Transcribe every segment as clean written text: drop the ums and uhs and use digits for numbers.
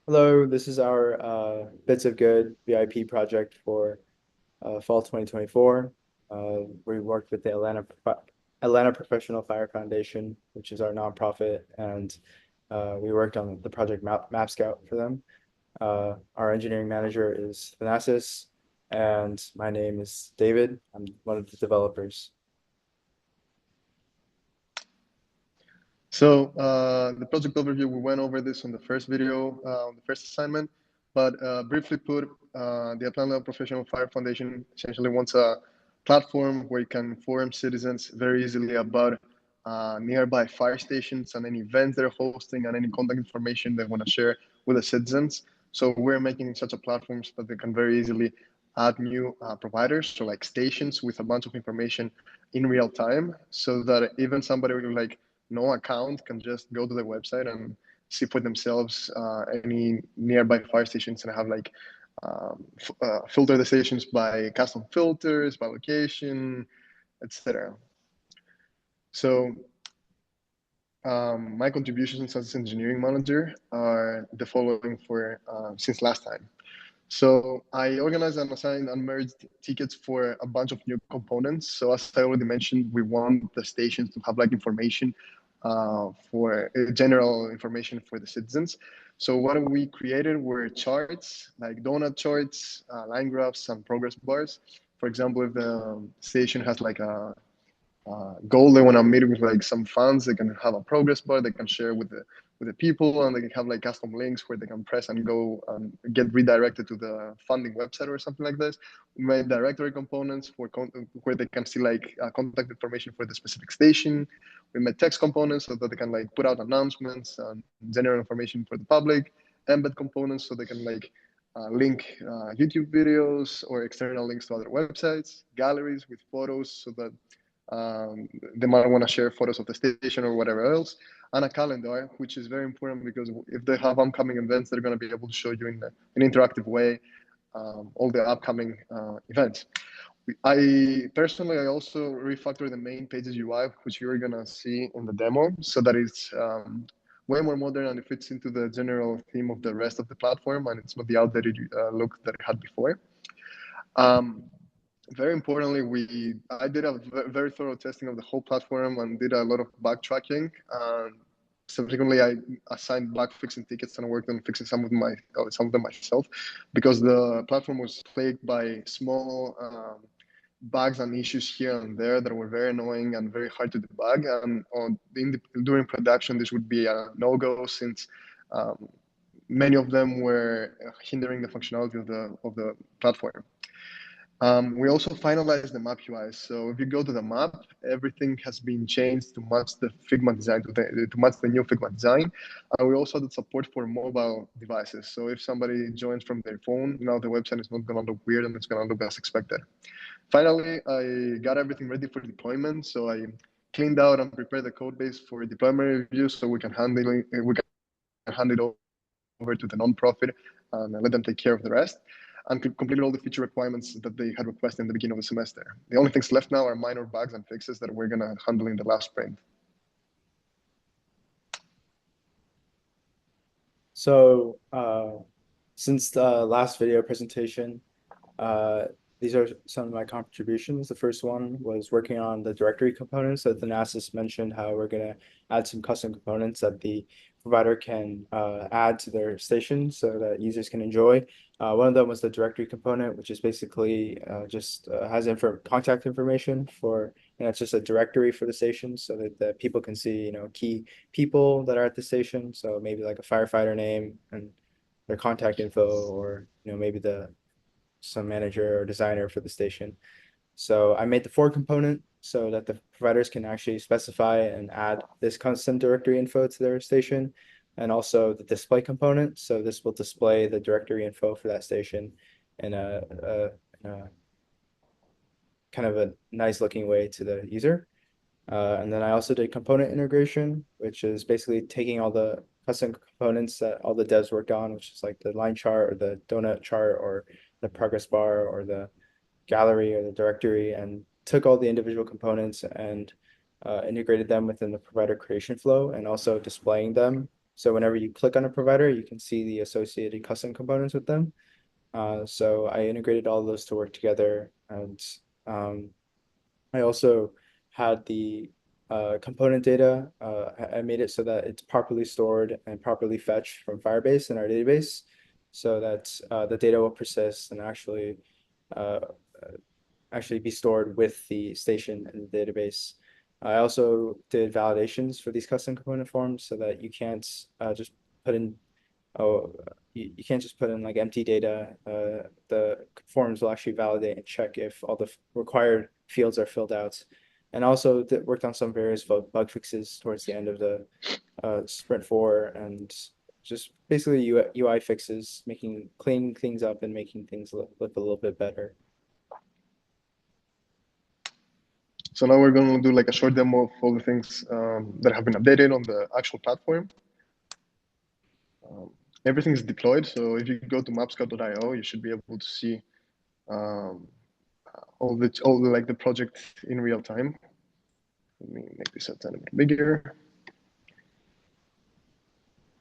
Hello, this is our Bits of Good VIP project for Fall 2024. We worked with the Atlanta Professional Fire Foundation, which is our nonprofit, and we worked on the project MapScout for them. Our engineering manager is Thanasis, and my name is David. I'm one of the developers. The project overview, we went over this on the first video, on the first assignment, but briefly put, the Atlanta Professional Fire Foundation essentially wants a platform where you can inform citizens very easily about nearby fire stations and any events they're hosting and any contact information they want to share with the citizens. So we're making such a platform so that they can very easily add new providers, so like stations with a bunch of information in real time, so that even somebody with like no account can just go to the website and see for themselves any nearby fire stations and have like filter the stations by custom filters, by location, etc. So my contributions as engineering manager are the following for since last time. So I organized and assigned and merged tickets for a bunch of new components. So as I already mentioned, we want the stations to have like information for general information for the citizens. So what we created were charts, like donut charts, line graphs, and progress bars. For example, if the station has like a goal they want to meet with like some funds, they can have a progress bar they can share with the people, and they can have like custom links where they can press and go and get redirected to the funding website or something like this. We made directory components for where they can see like contact information for the specific station. We made text components so that they can like put out announcements and general information for the public. Embed components so they can like link YouTube videos or external links to other websites. Galleries with photos so that they might want to share photos of the station or whatever else, and a calendar, which is very important because if they have upcoming events, they're going to be able to show you in an interactive way all the upcoming events. I personally, I also refactor the main pages UI, which you're going to see in the demo, so that it's way more modern and it fits into the general theme of the rest of the platform, and it's not the outdated look that it had before. Um, Very importantly, I did a very thorough testing of the whole platform and did a lot of backtracking. Subsequently, I assigned bug fixing tickets and worked on fixing some of them myself, because the platform was plagued by small bugs and issues here and there that were very annoying and very hard to debug. And during production, this would be a no-go, since um, many of them were hindering the functionality of the platform. We also finalized the map UI. So if you go to the map, everything has been changed to match the Figma design, to match the new Figma design. And we also had support for mobile devices. So if somebody joins from their phone, now the website is not going to look weird and it's going to look as expected. Finally, I got everything ready for deployment. So I cleaned out and prepared the code base for deployment review so we can hand it over to the nonprofit and let them take care of the rest, and completed all the feature requirements that they had requested in the beginning of the semester. The only things left now are minor bugs and fixes that we're going to handle in the last sprint. So, since the last video presentation, Uh, these are some of my contributions. The first one was working on the directory components that the NASA's mentioned, how we're going to add some custom components that the provider can add to their station so that users can enjoy. One of them was the directory component, which is basically just has contact information for, and it's just a directory for the station so that people can see, key people that are at the station. So maybe like a firefighter name and their contact info, or maybe some manager or designer for the station. So I made the for component so that the providers can actually specify and add this custom directory info to their station, and also the display component. So this will display the directory info for that station in a kind of a nice looking way to the user. And then I also did component integration, which is basically taking all the custom components that all the devs worked on, which is like the line chart or the donut chart or the progress bar or the gallery or the directory, and took all the individual components and integrated them within the provider creation flow, and also displaying them So whenever you click on a provider, you can see the associated custom components with them. So I integrated all of those to work together, and um, I also had the component data. I made it so that it's properly stored and properly fetched from Firebase in our database, so that the data will persist and uh, actually be stored with the station in the database. I also did validations for these custom component forms so that you can't just put in oh you can't just put in like empty data. The forms will actually validate and check if all the required fields are filled out. And also worked on some various bug fixes towards the end of the sprint 4 and just basically UI fixes, making cleaning things up and making things look a little bit better. So now we're going to do like a short demo of all the things that have been updated on the actual platform. Everything is deployed. So if you go to mapscout.io, you should be able to see um, all the like the project in real time. Let me make this a tiny bit bigger.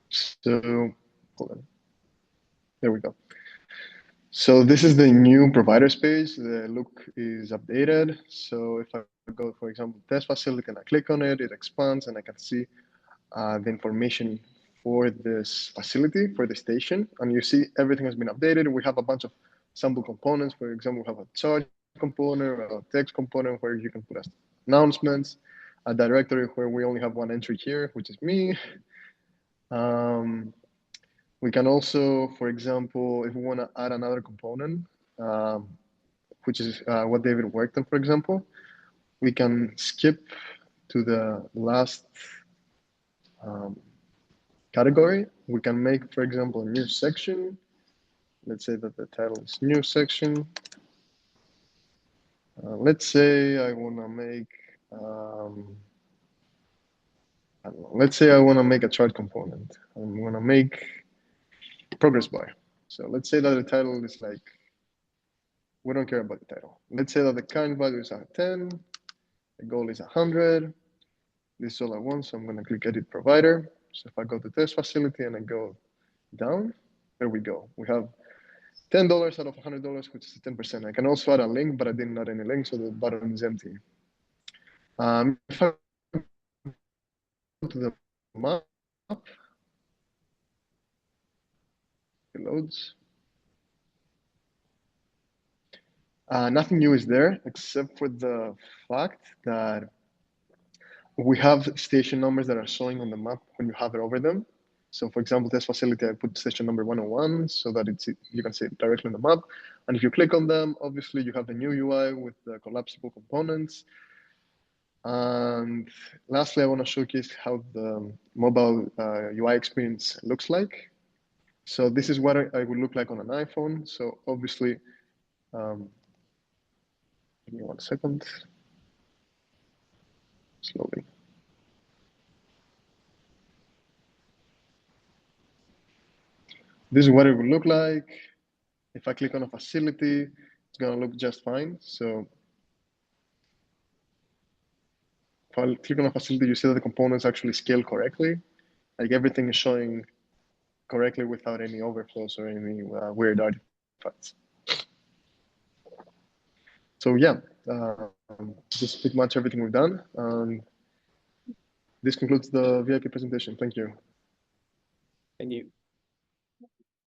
So hold on. There we go. So this is the new provider space. The look is updated. So if I go, for example, test facility and I click on it, it expands and I can see the information for this facility, for the station. And you see everything has been updated. We have a bunch of sample components. For example, we have a charge component, a text component where you can put announcements, a directory where we only have one entry here, which is me. We can also, for example, if we want to add another component, um, which is what David worked on, for example, we can skip to the last category. We can make, for example, a new section. Let's say that the title is new section. Let's say I want to make, I don't know, let's say I want to make a chart component. I'm going to make progress bar. So let's say that the title is like, we don't care about the title. Let's say that the current value is 10, the goal is 100. This is all I want, so I'm going to click edit provider. So if I go to test facility and I go down, there we go. We have $10 out of $100, which is 10%. I can also add a link, but I didn't add any link, so the button is empty. If I go to the map, it loads. Nothing new is there, except for the fact that we have station numbers that are showing on the map when you hover over them. So for example, test facility, I put station number 101 so that you can see it directly on the map. And if you click on them, obviously you have the new UI with the collapsible components. And lastly, I want to showcase how the mobile UI experience looks like. So this is what I would look like on an iPhone. So obviously, give me 1 second, slowly. This is what it would look like. If I click on a facility, it's going to look just fine. So if I click on a facility, you see that the components actually scale correctly. Like everything is showing correctly without any overflows or any weird artifacts. So yeah, this is pretty much everything we've done. This concludes the VIP presentation. Thank you. Thank you.